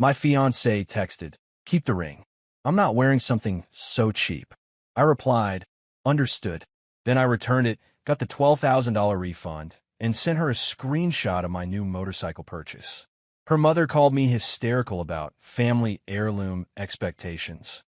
My fiancée texted, "Keep the ring. I'm not wearing something so cheap." I replied, "Understood." Then I returned it, got the $12,000 refund, and sent her a screenshot of my new motorcycle purchase. Her mother called me hysterical about family heirloom expectations.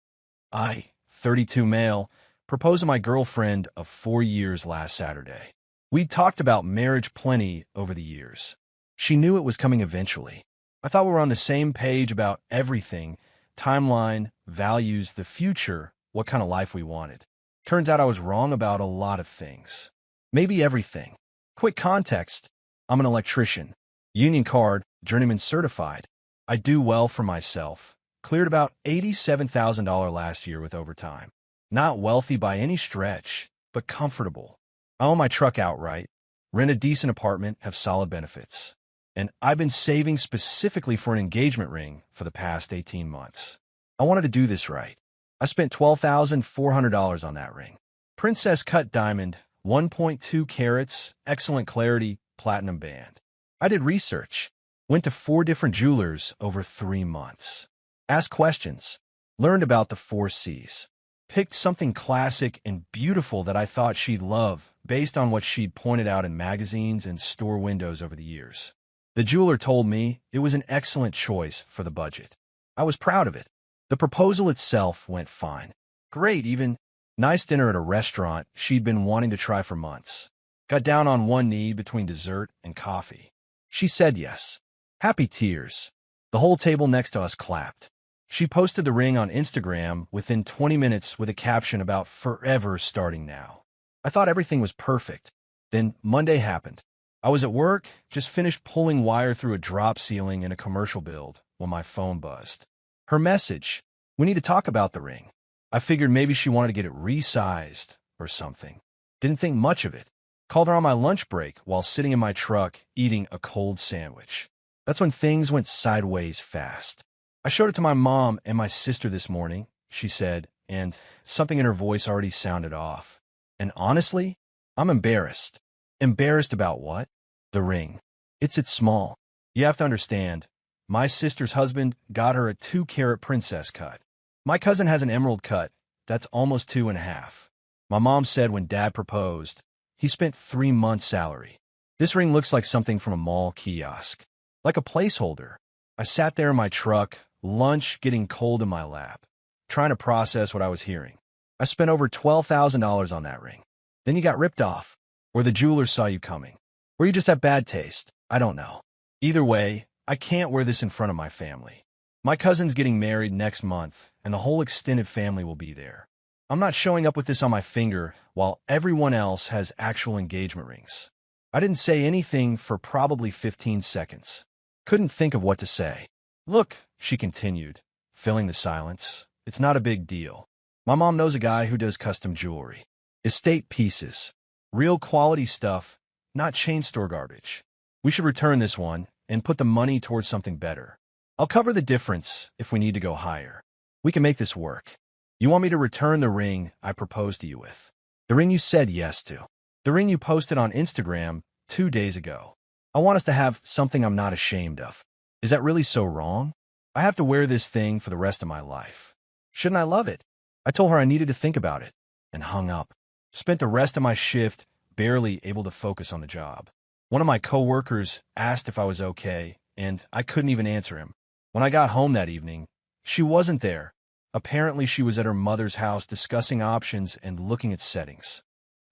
I, 32 male, proposed to my girlfriend of 4 years last Saturday. We'd talked about marriage plenty over the years. She knew it was coming eventually. I thought we were on the same page about everything: timeline, values, the future, what kind of life we wanted. Turns out I was wrong about a lot of things. Maybe everything. Quick context: I'm an electrician. Union card, journeyman certified. I do well for myself. Cleared about $87,000 last year with overtime. Not wealthy by any stretch, but comfortable. I own my truck outright, rent a decent apartment, have solid benefits. And I've been saving specifically for an engagement ring for the past 18 months. I wanted to do this right. I spent $12,400 on that ring. Princess cut diamond, 1.2 carats, excellent clarity, platinum band. I did research. Went to 4 different jewelers over 3 months. Asked questions. Learned about the 4 C's. Picked something classic and beautiful that I thought she'd love based on what she'd pointed out in magazines and store windows over the years. The jeweler told me it was an excellent choice for the budget. I was proud of it. The proposal itself went fine. Great, even. Nice dinner at a restaurant she'd been wanting to try for months. Got down on one knee between dessert and coffee. She said yes. Happy tears. The whole table next to us clapped. She posted the ring on Instagram within 20 minutes with a caption about forever starting now. I thought everything was perfect. Then Monday happened. I was at work, just finished pulling wire through a drop ceiling in a commercial build when my phone buzzed. Her message: "We need to talk about the ring." I figured maybe she wanted to get it resized or something. Didn't think much of it. Called her on my lunch break while sitting in my truck eating a cold sandwich. That's when things went sideways fast. I showed it to my mom and my sister this morning, she said, and something in her voice already sounded off. And honestly, I'm embarrassed. Embarrassed about what? The ring. It's small. You have to understand, my sister's husband got her a 2-carat princess cut. My cousin has an emerald cut that's almost 2.5. My mom said when Dad proposed, he spent 3 months' salary. This ring looks like something from a mall kiosk. Like a placeholder. I sat there in my truck, lunch getting cold in my lap, trying to process what I was hearing. I spent over $12,000 on that ring. Then you got ripped off. Or the jeweler saw you coming. Or you just have bad taste. I don't know. Either way, I can't wear this in front of my family. My cousin's getting married next month, and the whole extended family will be there. I'm not showing up with this on my finger while everyone else has actual engagement rings. I didn't say anything for probably 15 seconds. Couldn't think of what to say. "Look," she continued, filling the silence, "it's not a big deal. My mom knows a guy who does custom jewelry. Estate pieces. Real quality stuff, not chain store garbage. We should return this one and put the money towards something better. I'll cover the difference if we need to go higher. We can make this work. You want me to return the ring I proposed to you with? The ring you said yes to. The ring you posted on Instagram 2 days ago. I want us to have something I'm not ashamed of. Is that really so wrong? I have to wear this thing for the rest of my life. Shouldn't I love it?" I told her I needed to think about it, and hung up. Spent the rest of my shift barely able to focus on the job. One of my coworkers asked if I was okay, and I couldn't even answer him. When I got home that evening, she wasn't there. Apparently, she was at her mother's house discussing options and looking at settings.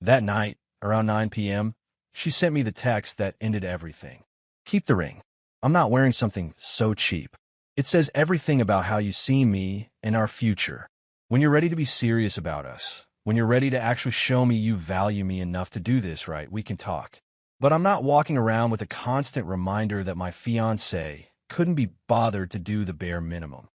That night, around 9 p.m., she sent me the text that ended everything. "Keep the ring. I'm not wearing something so cheap. It says everything about how you see me and our future. When you're ready to be serious about us, when you're ready to actually show me you value me enough to do this right, we can talk. But I'm not walking around with a constant reminder that my fiancé couldn't be bothered to do the bare minimum."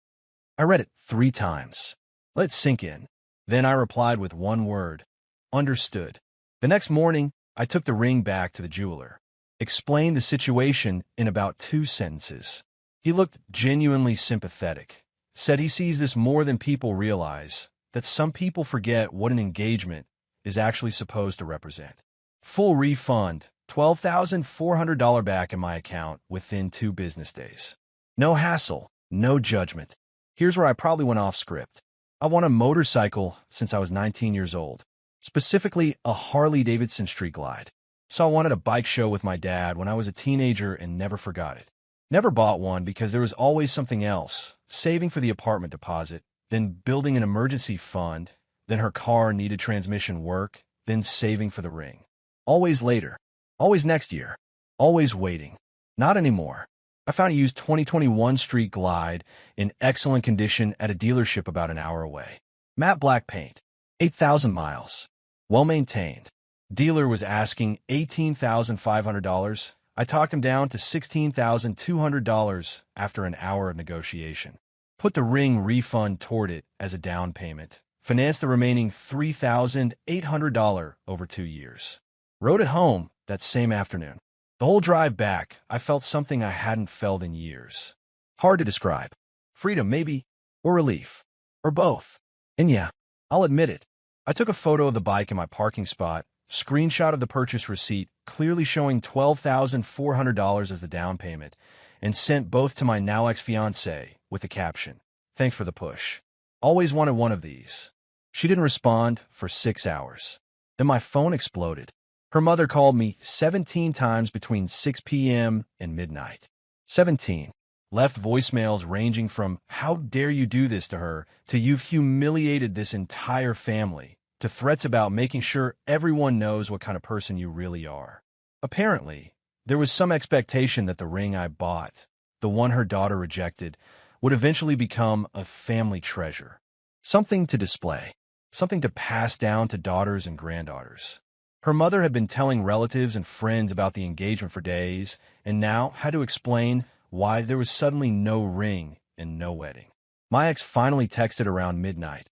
I read it 3 times. Let it sink in. Then I replied with one word: "Understood." The next morning, I took the ring back to the jeweler. Explained the situation in about 2 sentences. He looked genuinely sympathetic. Said he sees this more than people realize, that some people forget what an engagement is actually supposed to represent. Full refund, $12,400 back in my account within 2 business days. No hassle, No judgment. Here's where I probably went off script. I want a motorcycle since I was 19 years old, specifically a Harley-Davidson Street Glide. So I wanted a bike show with my dad when I was a teenager and never forgot it. Never bought one because there was always something else, saving for the apartment deposit, then building an emergency fund, then her car needed transmission work, then saving for the ring. Always later. Always next year. Always waiting. Not anymore. I found a used 2021 Street Glide in excellent condition at a dealership about an hour away. Matte black paint. 8,000 miles. Well-maintained. Dealer was asking $18,500. I talked him down to $16,200 after an hour of negotiation. Put the ring refund toward it as a down payment. Financed the remaining $3,800 over 2 years. Rode it home that same afternoon. The whole drive back, I felt something I hadn't felt in years. Hard to describe. Freedom, maybe, or relief, or both. And yeah, I'll admit it. I took a photo of the bike in my parking spot, screenshot of the purchase receipt, clearly showing $12,400 as the down payment, and sent both to my now ex-fiancée with the caption, "Thanks for the push. Always wanted one of these." She didn't respond for 6 hours. Then my phone exploded. Her mother called me 17 times between 6 p.m. and midnight. 17. Left voicemails ranging from, "How dare you do this to her," to "You've humiliated this entire family," to threats about making sure everyone knows what kind of person you really are. Apparently, there was some expectation that the ring I bought, the one her daughter rejected, would eventually become a family treasure. Something to display. Something to pass down to daughters and granddaughters. Her mother had been telling relatives and friends about the engagement for days, and now had to explain why there was suddenly no ring and no wedding. My ex finally texted around midnight.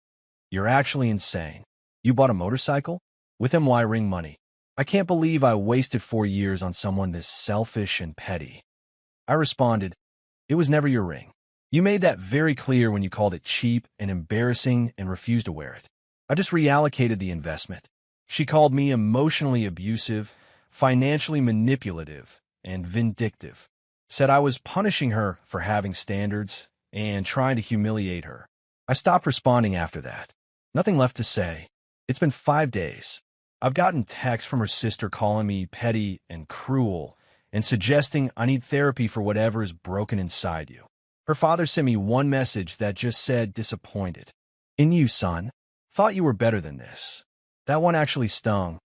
"You're actually insane. You bought a motorcycle? With MY ring money. I can't believe I wasted 4 years on someone this selfish and petty." I responded, "It was never your ring. You made that very clear when you called it cheap and embarrassing and refused to wear it. I just reallocated the investment." She called me emotionally abusive, financially manipulative, and vindictive. Said I was punishing her for having standards and trying to humiliate her. I stopped responding after that. Nothing left to say. It's been 5 days. I've gotten texts from her sister calling me petty and cruel and suggesting I need therapy for whatever is broken inside you. Her father sent me one message that just said disappointed. "In you, son. Thought you were better than this." That one actually stung.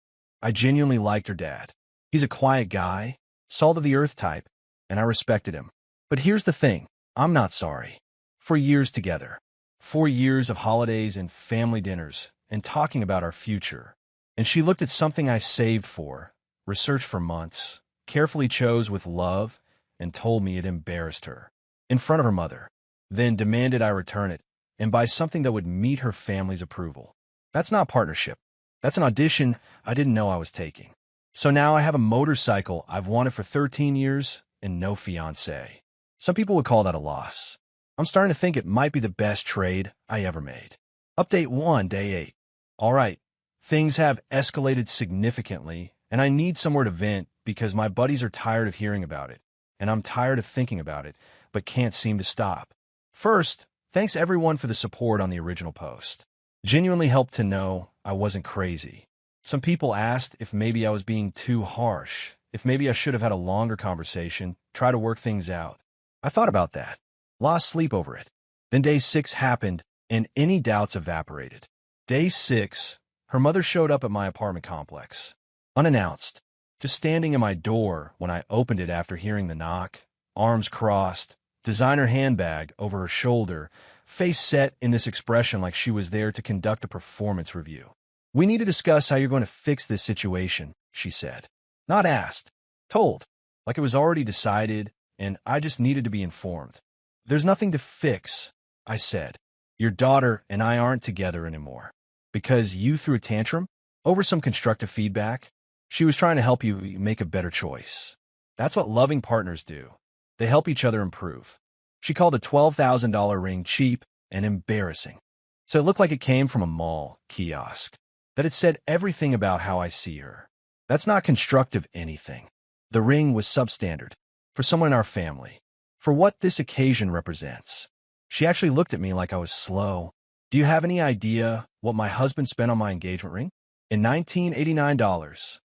I genuinely liked her dad. He's a quiet guy, salt-of-the-earth type, and I respected him. But here's the thing. I'm not sorry. For years together. 4 years of holidays and family dinners, and talking about our future. And she looked at something I saved for, researched for months, carefully chose with love, and told me it embarrassed her. In front of her mother. Then demanded I return it, and buy something that would meet her family's approval. That's not partnership. That's an audition I didn't know I was taking. So now I have a motorcycle I've wanted for 13 years and no fiancé. Some people would call that a loss. I'm starting to think it might be the best trade I ever made. Update 1, Day 8. All right, things have escalated significantly, and I need somewhere to vent because my buddies are tired of hearing about it, and I'm tired of thinking about it, but can't seem to stop. First, thanks everyone for the support on the original post. Genuinely helped to know I wasn't crazy. Some people asked if maybe I was being too harsh, if maybe I should have had a longer conversation, try to work things out. I thought about that. Lost sleep over it. Then Day 6 happened, and any doubts evaporated. Day 6, her mother showed up at my apartment complex. Unannounced. Just standing in my door when I opened it after hearing the knock, arms crossed, designer handbag over her shoulder, face set in this expression like she was there to conduct a performance review. "We need to discuss how you're going to fix this situation," she said. Not asked. Told. Like it was already decided, and I just needed to be informed. "There's nothing to fix," I said. "Your daughter and I aren't together anymore. Because you threw a tantrum? Over some constructive feedback? She was trying to help you make a better choice. That's what loving partners do. They help each other improve." She called a $12,000 ring cheap and embarrassing. So it looked like it came from a mall kiosk. That it said everything about how I see her. That's not constructive anything. The ring was substandard. For someone in our family. for what this occasion represents. She actually looked at me like I was slow. Do you have any idea what my husband spent on my engagement ring? In $1989.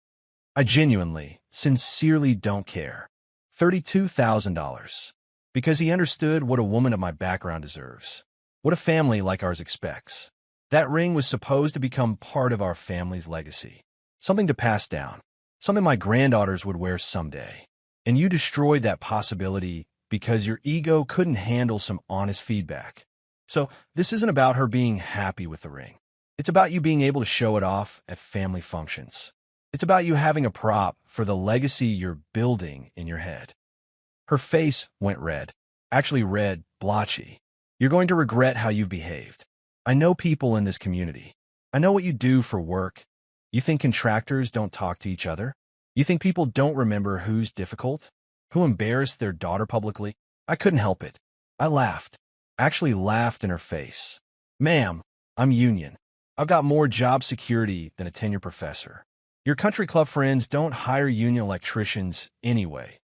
I genuinely, sincerely don't care. $32,000. Because he understood what a woman of my background deserves. What a family like ours expects. That ring was supposed to become part of our family's legacy. Something to pass down. Something my granddaughters would wear someday. And you destroyed that possibility because your ego couldn't handle some honest feedback. So this isn't about her being happy with the ring. It's about you being able to show it off at family functions. It's about you having a prop for the legacy you're building in your head. Her face went red. Actually red, blotchy. You're going to regret how you've behaved. I know people in this community. I know what you do for work. You think contractors don't talk to each other? You think people don't remember who's difficult? Who embarrassed their daughter publicly? I couldn't help it. I laughed. Actually laughed in her face. Ma'am, I'm union. I've got more job security than a tenured professor. Your country club friends don't hire union electricians anyway.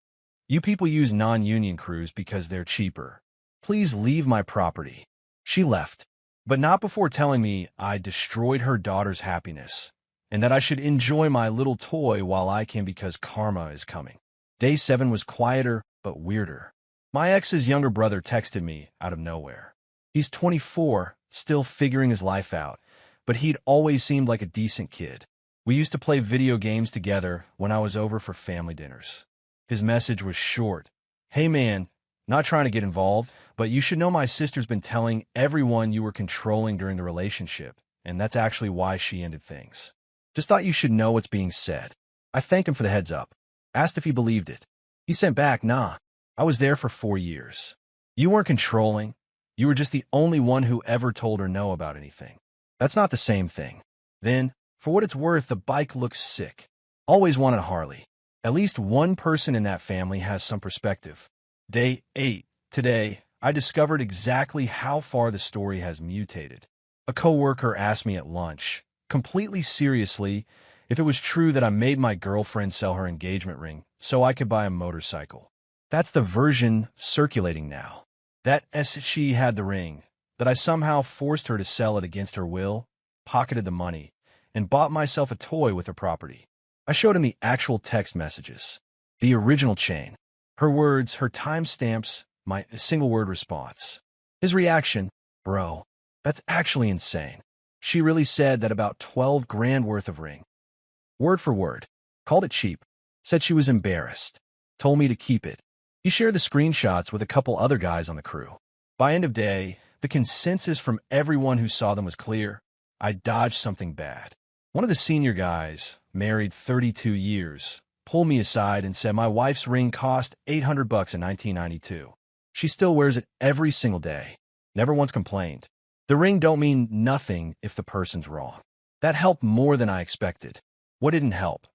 You people use non-union crews because they're cheaper. Please leave my property. She left, but not before telling me I destroyed her daughter's happiness and that I should enjoy my little toy while I can because karma is coming. Day 7 was quieter but weirder. My ex's younger brother texted me out of nowhere. He's 24, still figuring his life out, but he'd always seemed like a decent kid. We used to play video games together when I was over for family dinners. His message was short. Hey man, not trying to get involved, but you should know my sister's been telling everyone you were controlling during the relationship, and that's actually why she ended things. Just thought you should know what's being said. I thanked him for the heads up. Asked if he believed it. He sent back, nah. I was there for 4 years. You weren't controlling. You were just the only one who ever told her no about anything. That's not the same thing. Then, for what it's worth, the bike looks sick. Always wanted a Harley. At least one person in that family has some perspective. Day 8. Today, I discovered exactly how far the story has mutated. A coworker asked me at lunch, completely seriously, if it was true that I made my girlfriend sell her engagement ring so I could buy a motorcycle. That's the version circulating now. That she had the ring, that I somehow forced her to sell it against her will, pocketed the money, and bought myself a toy with her property. I showed him the actual text messages, the original chain, her words, her timestamps, my single-word response. His reaction, bro, that's actually insane. She really said that about 12 grand worth of ring. Word for word. Called it cheap. Said she was embarrassed. Told me to keep it. He shared the screenshots with a couple other guys on the crew. By end of day, the consensus from everyone who saw them was clear. I dodged something bad. One of the senior guys, married 32 years, pulled me aside and said my wife's ring cost $800 in 1992. She still wears it every single day. Never once complained. The ring don't mean nothing if the person's wrong. That helped more than I expected. What didn't help?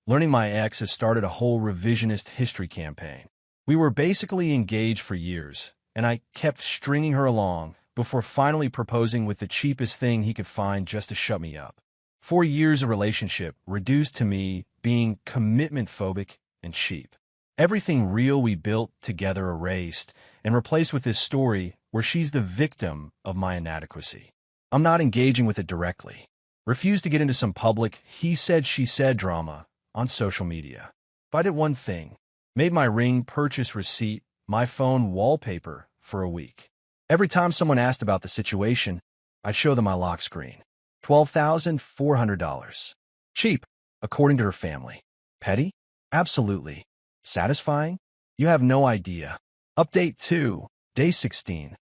Learning my ex has started a whole revisionist history campaign. We were basically engaged for years, and I kept stringing her along before finally proposing with the cheapest thing he could find just to shut me up. 4 years of relationship reduced to me being commitment-phobic and cheap. Everything real we built together erased and replaced with this story where she's the victim of my inadequacy. I'm not engaging with it directly. Refused to get into some public he said she said drama on social media. But I did one thing. Made my ring purchase receipt, my phone wallpaper for a week. Every time someone asked about the situation, I'd show them my lock screen. $12,400. Cheap, according to her family. Petty? Absolutely. Satisfying? You have no idea. Update 2, day 16.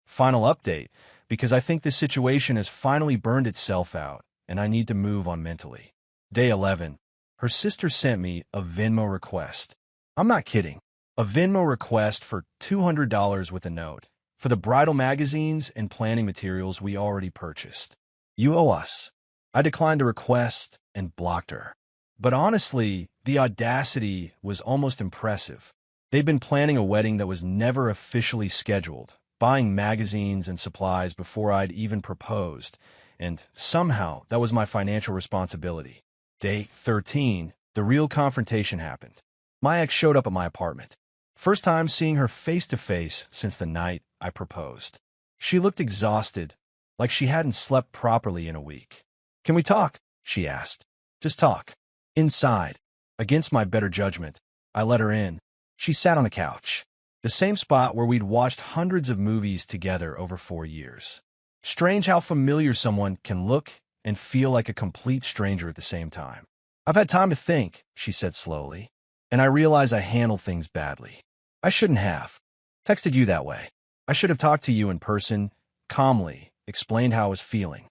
Final update, because I think this situation has finally burned itself out, and I need to move on mentally. Day 11. Her sister sent me a Venmo request. I'm not kidding. A Venmo request for $200 with a note for the bridal magazines and planning materials we already purchased. You owe us. I declined the request and blocked her. But honestly, the audacity was almost impressive. They'd been planning a wedding that was never officially scheduled, buying magazines and supplies before I'd even proposed, and somehow that was my financial responsibility. Day 13, the real confrontation happened. My ex showed up at my apartment. First time seeing her face to face since the night I proposed. She looked exhausted, like she hadn't slept properly in a week. "Can we talk?" she asked. "Just talk." Inside, against my better judgment, I let her in. She sat on the couch, the same spot where we'd watched hundreds of movies together over 4 years. Strange how familiar someone can look and feel like a complete stranger at the same time. "I've had time to think," she said slowly, "and I realize I handled things badly. I shouldn't have texted you that way. I should have talked to you in person, calmly, explained how I was feeling.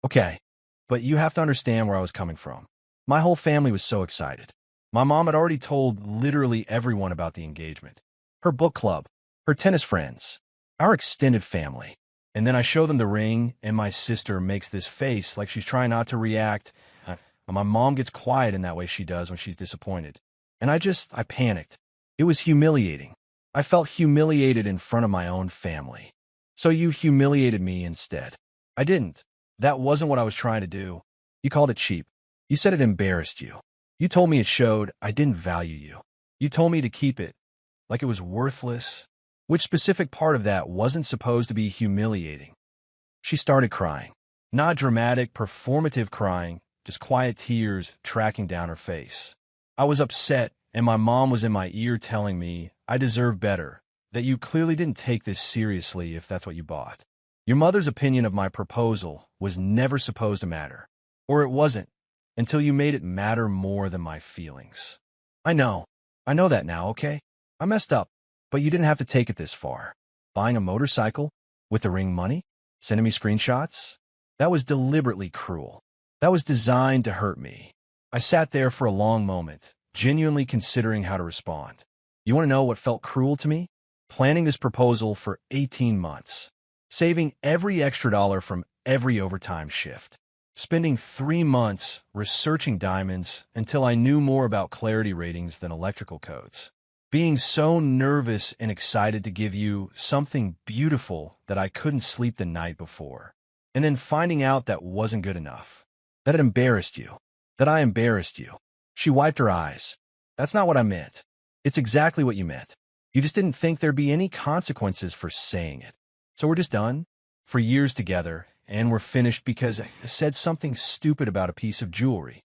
Okay, but you have to understand where I was coming from. My whole family was so excited. My mom had already told literally everyone about the engagement. Her book club, her tennis friends, our extended family. And then I show them the ring, and my sister makes this face like she's trying not to react. My mom gets quiet in that way she does when she's disappointed. And I panicked. It was humiliating. I felt humiliated in front of my own family. So you humiliated me instead." "I didn't. That wasn't what I was trying to do. You called it cheap. You said it embarrassed you. You told me it showed I didn't value you. You told me to keep it, like it was worthless." Which specific part of that wasn't supposed to be humiliating? She started crying. Not dramatic, performative crying, just quiet tears tracking down her face. I was upset, and my mom was in my ear telling me I deserve better, that you clearly didn't take this seriously if that's what you bought. Your mother's opinion of my proposal was never supposed to matter. Or it wasn't, until you made it matter more than my feelings. I know that now, okay? I messed up, but you didn't have to take it this far. Buying a motorcycle? With the ring money? Sending me screenshots? That was deliberately cruel. That was designed to hurt me. I sat there for a long moment, genuinely considering how to respond. You want to know what felt cruel to me? Planning this proposal for 18 months. Saving every extra dollar from every overtime shift. Spending 3 months researching diamonds until I knew more about clarity ratings than electrical codes. Being so nervous and excited to give you something beautiful that I couldn't sleep the night before. And then finding out that wasn't good enough. That it embarrassed you. That I embarrassed you. She wiped her eyes. "That's not what I meant. It's exactly what you meant. You just didn't think there'd be any consequences for saying it. So we're just done for years together, and we're finished because I said something stupid about a piece of jewelry.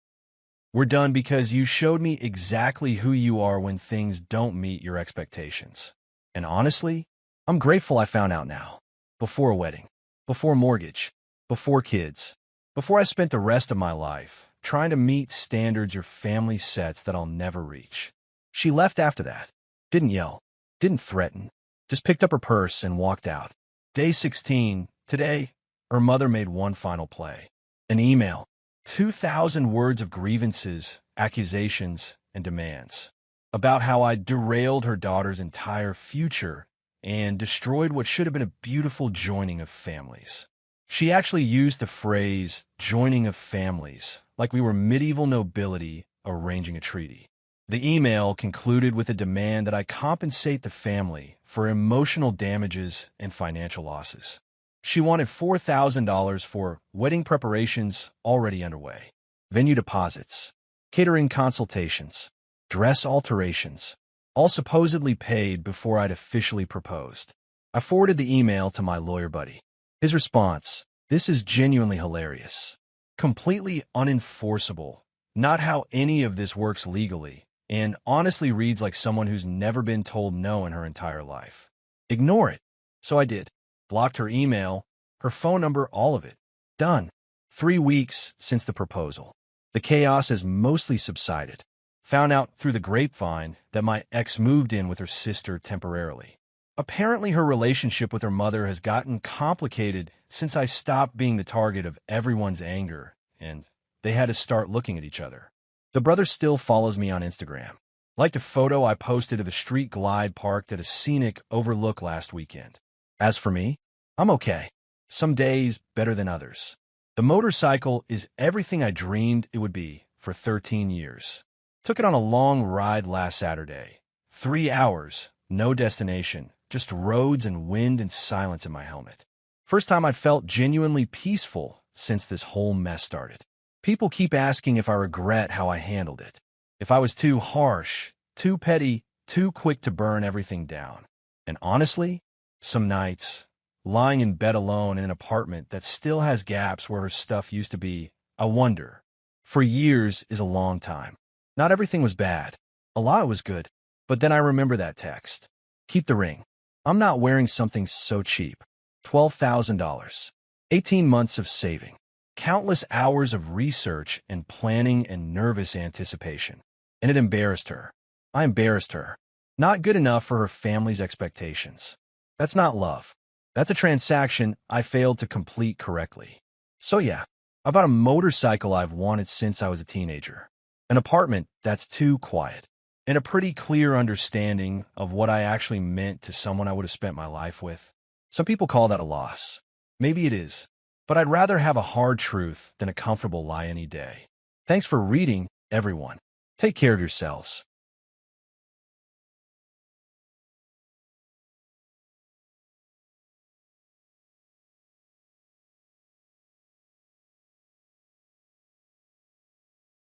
We're done because you showed me exactly who you are when things don't meet your expectations. And honestly, I'm grateful I found out now. Before a wedding, before a mortgage, before kids, before I spent the rest of my life trying to meet standards your family sets that I'll never reach." She left after that. Didn't yell. Didn't threaten. Just picked up her purse and walked out. Day 16, today, her mother made one final play. An email. 2,000 words of grievances, accusations, and demands. About how I derailed her daughter's entire future and destroyed what should have been a beautiful joining of families. She actually used the phrase, joining of families, like we were medieval nobility arranging a treaty. The email concluded with a demand that I compensate the family for emotional damages and financial losses. She wanted $4,000 for wedding preparations already underway, venue deposits, catering consultations, dress alterations, all supposedly paid before I'd officially proposed. I forwarded the email to my lawyer buddy. His response, "This is genuinely hilarious. Completely unenforceable. Not how any of this works legally, and honestly reads like someone who's never been told no in her entire life. Ignore it." So I did. Blocked her email, her phone number, all of it. Done. 3 weeks since the proposal. The chaos has mostly subsided. Found out through the grapevine that my ex moved in with her sister temporarily. Apparently her relationship with her mother has gotten complicated since I stopped being the target of everyone's anger, and they had to start looking at each other. The brother still follows me on Instagram. Liked a photo I posted of a street glide parked at a scenic overlook last weekend. As for me, I'm okay. Some days better than others. The motorcycle is everything I dreamed it would be for 13 years. Took it on a long ride last Saturday. 3 hours, no destination, just roads and wind and silence in my helmet. First time I'd felt genuinely peaceful since this whole mess started. People keep asking if I regret how I handled it. If I was too harsh, too petty, too quick to burn everything down. And honestly, some nights, lying in bed alone in an apartment that still has gaps where her stuff used to be, I wonder. For years is a long time. Not everything was bad. A lot was good. But then I remember that text. Keep the ring. I'm not wearing something so cheap. $12,000. 18 months of saving. Countless hours of research and planning and nervous anticipation. And it embarrassed her. I embarrassed her. Not good enough for her family's expectations. That's not love. That's a transaction I failed to complete correctly. So yeah, I bought a motorcycle I've wanted since I was a teenager. An apartment that's too quiet. And a pretty clear understanding of what I actually meant to someone I would have spent my life with. Some people call that a loss. Maybe it is. But I'd rather have a hard truth than a comfortable lie any day. Thanks for reading, everyone. Take care of yourselves.